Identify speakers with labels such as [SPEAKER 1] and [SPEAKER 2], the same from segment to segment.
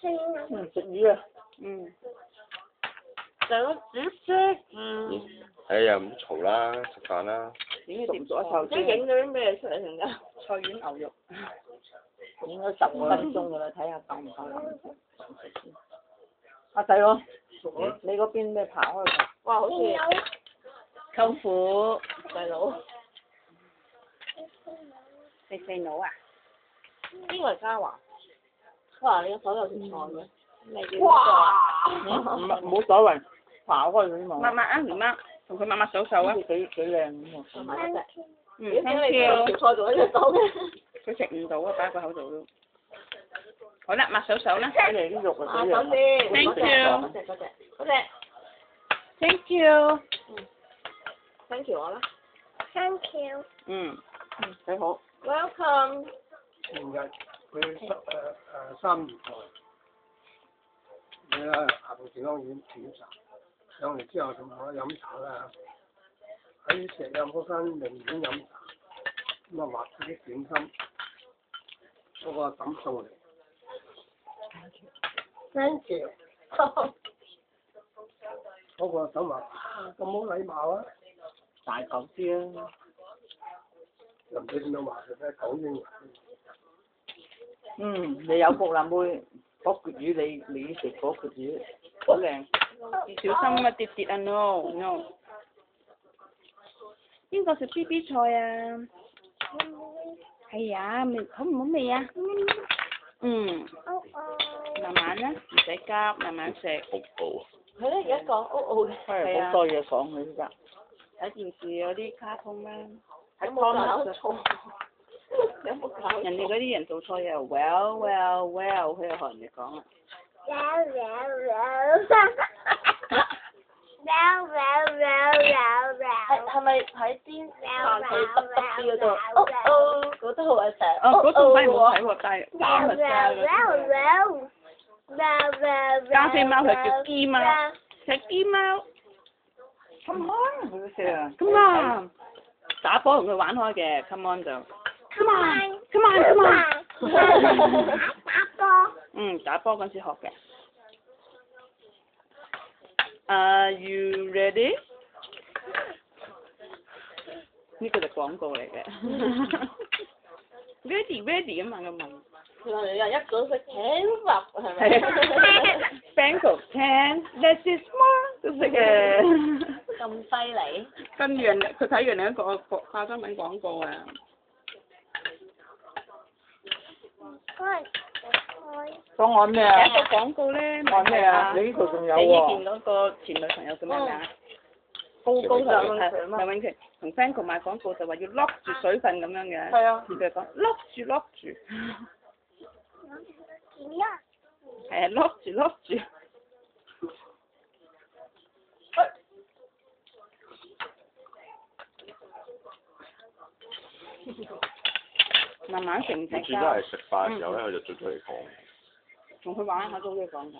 [SPEAKER 1] 食魚啊！
[SPEAKER 2] 想煮食
[SPEAKER 3] 哎呀，唔好嘈啦，食飯啦。
[SPEAKER 1] 熟唔熟啊？頭
[SPEAKER 2] 即係
[SPEAKER 1] 先
[SPEAKER 2] 影咗啲咩出嚟成㗎？
[SPEAKER 4] 菜丸牛肉。
[SPEAKER 1] 影咗10分鐘㗎啦，睇下夠唔夠。阿細佬，你嗰邊咩扒開㗎？
[SPEAKER 2] 哇，好似
[SPEAKER 4] 舅父。
[SPEAKER 2] 細佬，
[SPEAKER 4] 細佬啊！
[SPEAKER 2] 邊個係嘉華？哇！你個手有條菜嘅，你叫
[SPEAKER 1] 哇！冇所謂，扒開佢嘛。
[SPEAKER 4] 抹抹啊，唔抹，同佢抹抹手手啊。
[SPEAKER 1] 幾靚咁喎。
[SPEAKER 2] 同埋一隻。
[SPEAKER 4] 嗯，thank
[SPEAKER 2] 條
[SPEAKER 4] you。
[SPEAKER 2] 菜仲喺隻手嘅。
[SPEAKER 4] 佢食唔到啊，擺喺個口度都。好啦，抹手手啦。
[SPEAKER 1] 睇嚟啲肉啊
[SPEAKER 2] 啊，
[SPEAKER 1] 幾靚。
[SPEAKER 2] 等先。
[SPEAKER 4] Thank you。
[SPEAKER 2] 嗰隻。
[SPEAKER 4] Thank you。
[SPEAKER 2] Thank you 我啦。
[SPEAKER 4] 嗯。
[SPEAKER 1] 幾好。
[SPEAKER 2] Welcome。
[SPEAKER 5] 前日去3月台，你喺下部健康院檢查，上嚟之後就冇得飲茶啦。喺石蔭嗰間名店飲茶，咁啊畫咗啲點心，嗰個抌餸嚟。Thank you。嗰個嬸話：咁冇禮貌啊！
[SPEAKER 1] 大嚿啲啊！
[SPEAKER 5] 又唔知點樣話嘅咧，講英文。
[SPEAKER 1] 你有福啦妹，嗰鱈魚你食嗰鱈魚好靚。
[SPEAKER 4] 小心啊，跌跌啊 ，no no。邊個食 BB 菜啊？係啊，味好唔好味啊？慢慢啦，唔使急，慢慢食。
[SPEAKER 3] 好好。
[SPEAKER 2] 佢咧而家講 O 嘅。
[SPEAKER 1] 係好多嘢講佢依家。
[SPEAKER 4] 睇電視嗰啲卡通啦，
[SPEAKER 2] 有冇搞錯？有冇搞錯？
[SPEAKER 4] 人哋嗰啲人做錯嘢，well，佢又學人哋講啦。
[SPEAKER 2] 係咪喺邊行去得啲嗰度？嗰度係成。
[SPEAKER 4] 嗰度反而冇睇喎，但係加菲貓佢叫雞貓，係雞貓。
[SPEAKER 1] Come on，佢都識啊。
[SPEAKER 4] Come on，打波同佢玩開嘅，come on 就。Come on。打波嗰陣時學嘅。Are you ready？ 呢個就廣告嚟嘅。Ready 咁問佢問。
[SPEAKER 2] 佢話你又一個識10粒係咪？Banko
[SPEAKER 4] 10，less is more 都識嘅。
[SPEAKER 2] 咁犀利？
[SPEAKER 4] 跟住佢睇完另一個化妝品廣告啊。
[SPEAKER 1] 講我咩啊？
[SPEAKER 4] 有一個廣告咧，
[SPEAKER 1] 講咩啊？你呢度仲有
[SPEAKER 4] 你以
[SPEAKER 1] 喎。
[SPEAKER 4] 前嗰個前女朋友叫咩名啊？高同梁永琪同 Banko 賣廣告就話要 lock 住水分咁樣嘅。
[SPEAKER 1] 係啊。
[SPEAKER 4] 佢就講 lock 住。係啊，lock 住。慢慢食唔食
[SPEAKER 3] 每次都係食飯嘅時候咧，佢就最出嚟講。
[SPEAKER 4] 同佢玩下都好嘢講緊。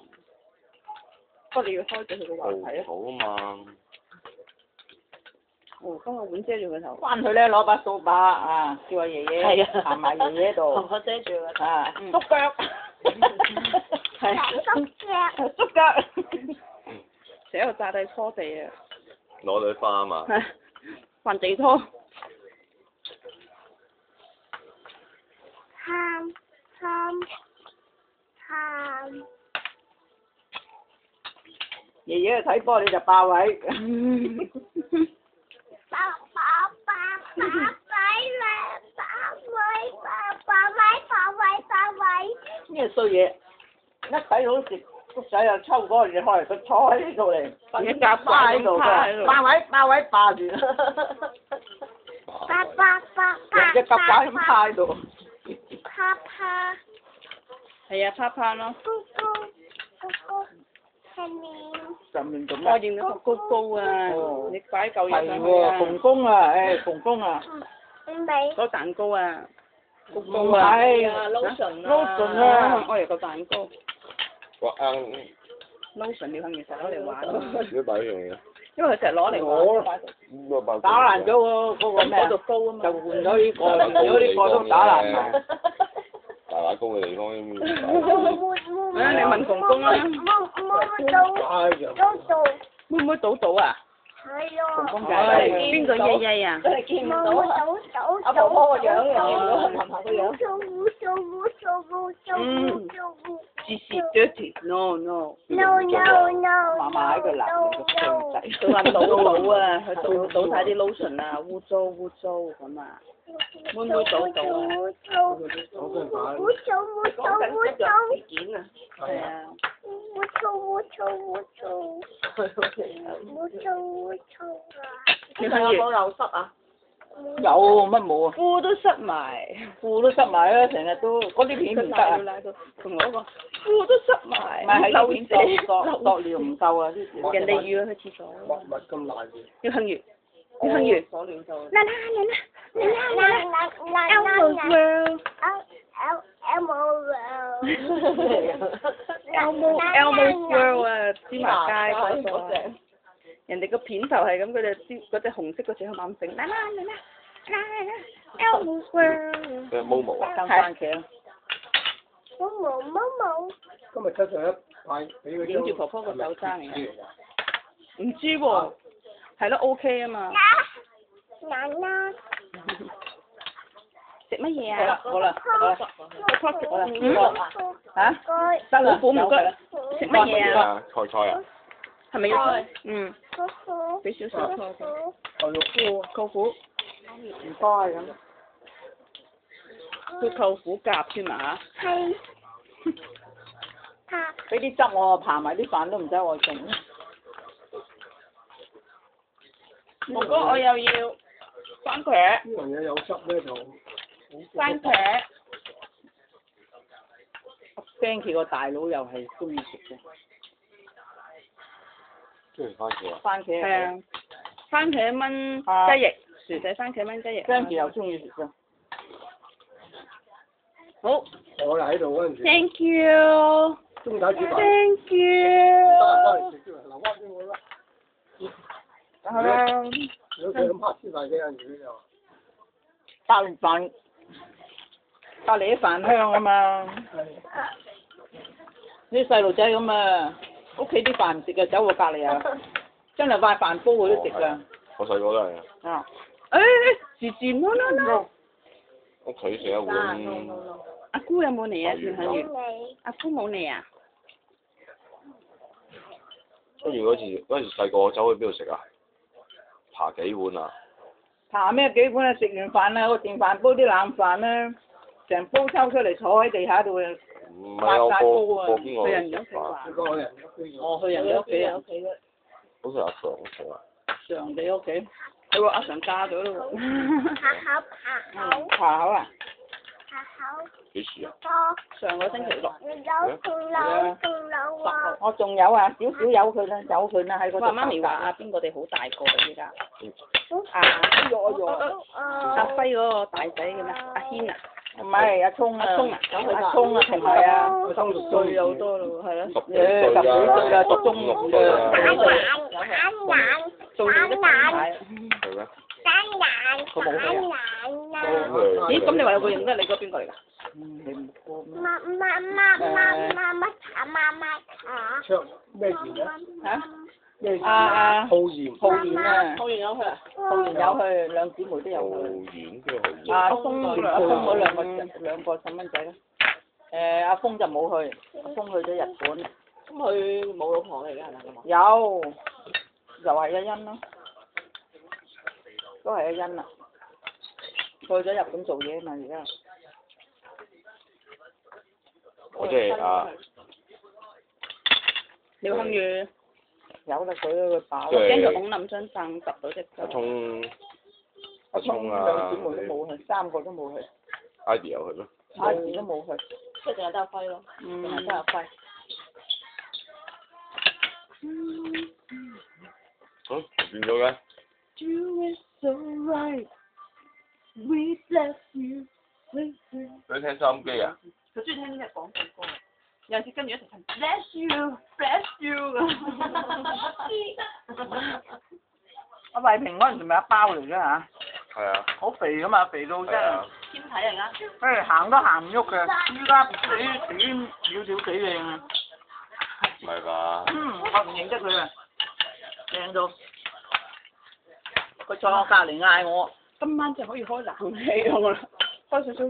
[SPEAKER 4] 不過你要開咗佢個話題啊。
[SPEAKER 3] 好啊嘛。
[SPEAKER 4] 哦，幫個碗遮住佢頭。
[SPEAKER 1] 翻去咧攞把掃把啊，叫阿爺爺行埋爺爺度。
[SPEAKER 2] 同我遮住佢。
[SPEAKER 1] 啊，縮腳。
[SPEAKER 4] 係。
[SPEAKER 1] 縮腳。
[SPEAKER 4] 成日喺度炸地拖地啊！
[SPEAKER 3] 攞朵花啊嘛。
[SPEAKER 4] 係。還地拖。
[SPEAKER 1] 爺爺去睇波你就霸位。咩衰嘢？一睇到食谷仔又抽嗰個嘢開嚟，佢坐喺呢度嚟，
[SPEAKER 4] 而家夾
[SPEAKER 1] 趴喺度嘅，霸位霸住。人隻夾仔咁趴喺度。
[SPEAKER 4] 係啊，趴咯。
[SPEAKER 1] 上面做
[SPEAKER 4] 我
[SPEAKER 1] 咩？
[SPEAKER 4] 認到個高啊！你擺嚿嘢上
[SPEAKER 1] 係喎，
[SPEAKER 4] 去啊！
[SPEAKER 1] 鳳公啊，鳳公啊。
[SPEAKER 4] 嗰蛋糕啊！
[SPEAKER 1] 唔係
[SPEAKER 2] ，lotion
[SPEAKER 1] lotion 啊，
[SPEAKER 4] 我嚟個蛋糕。
[SPEAKER 3] 哇啱。
[SPEAKER 4] lotion 你肯定成日攞嚟玩，
[SPEAKER 3] 如果擺呢樣嘢。
[SPEAKER 4] 因為佢成日攞嚟玩。
[SPEAKER 1] 打爛咗嗰個咩啊？
[SPEAKER 4] 嗰度高啊嘛。
[SPEAKER 1] 就換咗呢個，換咗呢個都打爛埋。
[SPEAKER 3] 打大打工嘅地方。
[SPEAKER 4] 你問公公啦。妹妹賭賭啊？公公仔，邊個曳曳啊？
[SPEAKER 2] 真係見唔到啊！阿婆婆個樣又見唔到佢嫲嫲個樣。
[SPEAKER 4] She dirty. No no。
[SPEAKER 1] 嫲嫲喺佢男嘅衰仔。
[SPEAKER 4] 佢話賭啊，佢賭晒啲 lotion 啊，污糟咁啊。妹妹賭賭啊。
[SPEAKER 1] 事件啊。
[SPEAKER 4] 係啊。
[SPEAKER 2] 你有冇流濕啊？
[SPEAKER 1] 有乜冇啊？
[SPEAKER 4] 褲都塞埋。
[SPEAKER 1] 褲都塞埋啦，成日都嗰啲片唔得啊！
[SPEAKER 4] 同我講褲都塞埋。
[SPEAKER 1] 唔係喺呢邊度尿唔夠啊！啲
[SPEAKER 4] 人哋預佢去廁所。
[SPEAKER 5] 密咁難嘅。
[SPEAKER 4] 要哼完，要哼完。
[SPEAKER 1] 所尿就。
[SPEAKER 4] Elmo swirl 啊，芝麻街嗰隻。人哋個片頭係咁，嗰隻紅色嗰隻好猛整。Elmo swirl。
[SPEAKER 3] 即係毛毛啊！
[SPEAKER 1] 生番茄咯。
[SPEAKER 5] 今日出咗一塊俾佢。
[SPEAKER 4] 影住婆婆個手踭嚟嘅。唔知喎，係咯 OK 啊嘛。食乜嘢啊？
[SPEAKER 1] 好啦。嚇？
[SPEAKER 4] 得啦，唔該。食乜嘢啊？
[SPEAKER 3] 菜啊！
[SPEAKER 4] 係咪要菜？嗯。俾少少菜佢。舅父。
[SPEAKER 1] 唔該咁。
[SPEAKER 4] 佢舅父夾添嘛嚇？
[SPEAKER 1] 俾啲汁我爬埋啲飯都唔使我剩。
[SPEAKER 4] 哥哥我又要番茄。
[SPEAKER 5] 呢樣嘢有汁咧就。
[SPEAKER 4] 番茄。
[SPEAKER 1] Frankie 個大佬又係中意食嘅。
[SPEAKER 3] 中意番茄啊！
[SPEAKER 1] 番茄。
[SPEAKER 4] 係啊。番茄炆雞翼，薯仔番茄炆雞翼。
[SPEAKER 1] Frankie 又中意食㗎。
[SPEAKER 4] 好。
[SPEAKER 5] 我哋喺度嗰陣時。
[SPEAKER 4] Thank you。
[SPEAKER 5] 中打煮飯。
[SPEAKER 4] Thank you。
[SPEAKER 5] 留翻俾我啦。
[SPEAKER 1] 係啊。
[SPEAKER 5] 如果佢咁黑先飯嘅人魚就。
[SPEAKER 1] 隔離飯，隔離啲飯香啊嘛。啲細路仔咁啊，屋企啲飯唔食嘅，走過隔離啊，真係塊飯煲佢都食㗎。
[SPEAKER 3] 我細個都係啊。
[SPEAKER 1] 啊！
[SPEAKER 4] 時no no no。
[SPEAKER 3] 屋企食一碗。
[SPEAKER 4] 阿姑有冇嚟啊？全係阿姑冇嚟啊？
[SPEAKER 3] 跟住嗰時細個走去邊度食啊？爬幾碗啊？
[SPEAKER 1] 爬咩幾碗啊？食完飯啊，個電飯煲啲冷飯咧，成煲抽出嚟坐喺地下度啊！
[SPEAKER 3] 唔係我過邊個
[SPEAKER 4] 去人哋屋企玩。
[SPEAKER 1] 哦，去人哋屋企啊！
[SPEAKER 3] 好似阿常屋企啊。
[SPEAKER 1] 常地屋企。
[SPEAKER 4] 係喎，阿常嫁咗咯喎。
[SPEAKER 1] 爬口啊！
[SPEAKER 3] 幾時啊？
[SPEAKER 4] 上個星期六。
[SPEAKER 1] 我仲有啊，少少由佢啦，喺嗰度。
[SPEAKER 4] 媽咪話阿邊個哋好大個啊依家。阿輝嗰個大仔嘅咩？阿軒啊？
[SPEAKER 1] 唔係阿聰啊，同埋啊，6
[SPEAKER 5] 歲
[SPEAKER 4] 有多咯，係咯。
[SPEAKER 1] 10幾歲啦，讀中六啦。
[SPEAKER 4] 做嘢都大。
[SPEAKER 3] 係咩？
[SPEAKER 1] 佢冇去啊？
[SPEAKER 4] 咦？咁你話有個認得你嗰邊個嚟㗎？
[SPEAKER 1] 你唔過咩？
[SPEAKER 5] 唱咩字咧？
[SPEAKER 1] 嚇？
[SPEAKER 5] 咩字？
[SPEAKER 1] 浩然。
[SPEAKER 5] 浩然。
[SPEAKER 1] 浩然啊！
[SPEAKER 4] 浩然有去啊？
[SPEAKER 1] 浩然有去，兩姊妹都有
[SPEAKER 3] 浩
[SPEAKER 1] 去。
[SPEAKER 3] 然邊個浩然？
[SPEAKER 1] 阿峰嗰兩個細蚊仔咧。阿峰就冇去，阿峰去咗日本。
[SPEAKER 2] 咁佢冇老婆嚟㗎係咪咁啊？
[SPEAKER 1] 有，又係阿欣咯，都係阿欣啊。去咗日本做嘢嘛而家。
[SPEAKER 3] 我即係啊。
[SPEAKER 4] 廖亨宇。
[SPEAKER 1] 有啦，佢佢飽。
[SPEAKER 4] 我驚佢拱冧張凳揼到隻腳。
[SPEAKER 3] 阿聰啊。
[SPEAKER 1] 兩姊妹都冇去，3個都冇去。
[SPEAKER 3] Ivy 有去咩
[SPEAKER 1] ？Ivy都冇去。
[SPEAKER 2] 即係淨係得阿輝咯。
[SPEAKER 1] 淨係得阿輝。
[SPEAKER 3] 變咗嘅。佢聽收音機啊？
[SPEAKER 4] 佢中意聽呢隻廣告歌，有陣時跟住一齊唱 Bless you，Bless you
[SPEAKER 1] 阿麗萍嗰陣時咪一包嚟嘅嚇。
[SPEAKER 3] 係啊。
[SPEAKER 1] 好肥噶嘛，肥到真係。
[SPEAKER 4] 睇而家。
[SPEAKER 1] 誒行都行唔喐嘅，依家幾少少幾靚啊！
[SPEAKER 3] 唔係吧？
[SPEAKER 1] 我唔認得佢啊，靚到佢坐我隔離嗌我。
[SPEAKER 4] 今晚就可以開冷氣咁啦，開少少。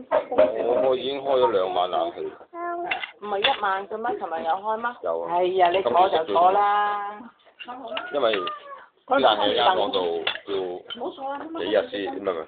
[SPEAKER 3] 我已經開咗2晚冷氣，
[SPEAKER 2] 唔係1晚嘅咩？琴日有開咩？
[SPEAKER 3] 有啊。
[SPEAKER 1] 係呀，你坐就坐啦。
[SPEAKER 3] 因為啲冷氣間講到要幾日先，唔係